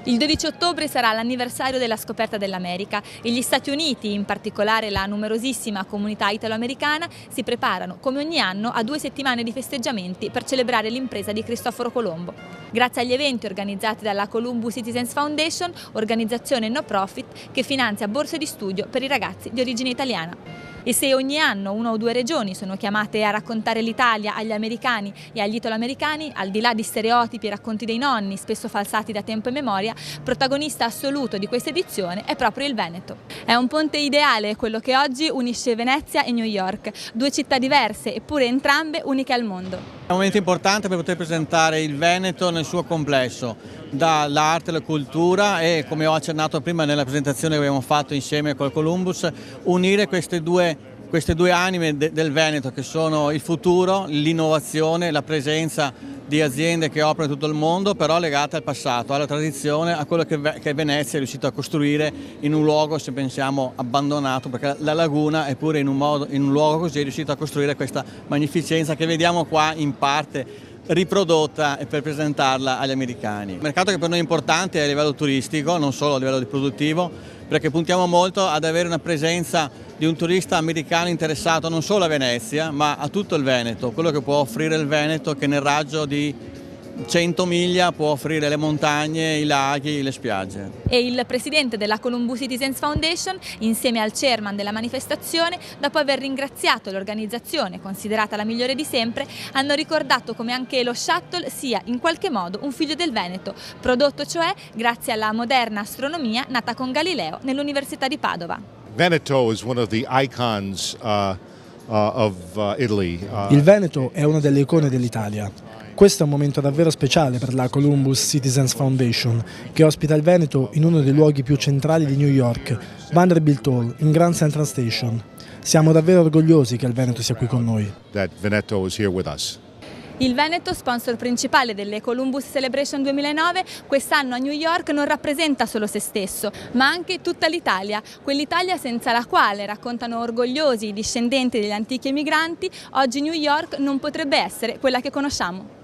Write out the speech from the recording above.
Il 12 ottobre sarà l'anniversario della scoperta dell'America e gli Stati Uniti, in particolare la numerosissima comunità italo-americana, si preparano come ogni anno a 2 settimane di festeggiamenti per celebrare l'impresa di Cristoforo Colombo. Grazie agli eventi organizzati dalla Columbus Citizens Foundation, organizzazione no profit che finanzia borse di studio per i ragazzi di origine italiana. E se ogni anno 1 o 2 regioni sono chiamate a raccontare l'Italia agli americani e agli italo-americani, al di là di stereotipi e racconti dei nonni, spesso falsati da tempo e memoria, protagonista assoluto di questa edizione è proprio il Veneto. È un ponte ideale quello che oggi unisce Venezia e New York, 2 città diverse eppure entrambe uniche al mondo. È un momento importante per poter presentare il Veneto nel suo complesso, dall'arte alla cultura e, come ho accennato prima nella presentazione che abbiamo fatto insieme col Columbus, unire queste due anime del Veneto che sono il futuro, l'innovazione, la presenza di aziende che operano in tutto il mondo, però legate al passato, alla tradizione, a quello che Venezia è riuscita a costruire in un luogo, se pensiamo, abbandonato, perché la laguna, eppure in un luogo così è riuscita a costruire questa magnificenza che vediamo qua in parte riprodotta per presentarla agli americani. Un mercato che per noi è importante a livello turistico, non solo a livello produttivo, perché puntiamo molto ad avere una presenza di un turista americano interessato non solo a Venezia, ma a tutto il Veneto, quello che può offrire il Veneto, che nel raggio di 100 miglia può offrire le montagne, i laghi, le spiagge. E il presidente della Columbus Citizens Foundation, insieme al chairman della manifestazione, dopo aver ringraziato l'organizzazione, considerata la migliore di sempre, hanno ricordato come anche lo shuttle sia in qualche modo un figlio del Veneto, prodotto cioè grazie alla moderna astronomia nata con Galileo nell'Università di Padova. Veneto is one of the icons of Italy. Il Veneto è una delle icone dell'Italia. Questo è un momento davvero speciale per la Columbus Citizens Foundation, che ospita il Veneto in uno dei luoghi più centrali di New York, Vanderbilt Hall, in Grand Central Station. Siamo davvero orgogliosi che il Veneto sia qui con noi. That Veneto is here with us. Il Veneto, sponsor principale delle Columbus Celebration 2009, quest'anno a New York non rappresenta solo se stesso, ma anche tutta l'Italia, quell'Italia senza la quale, raccontano orgogliosi i discendenti degli antichi emigranti, oggi New York non potrebbe essere quella che conosciamo.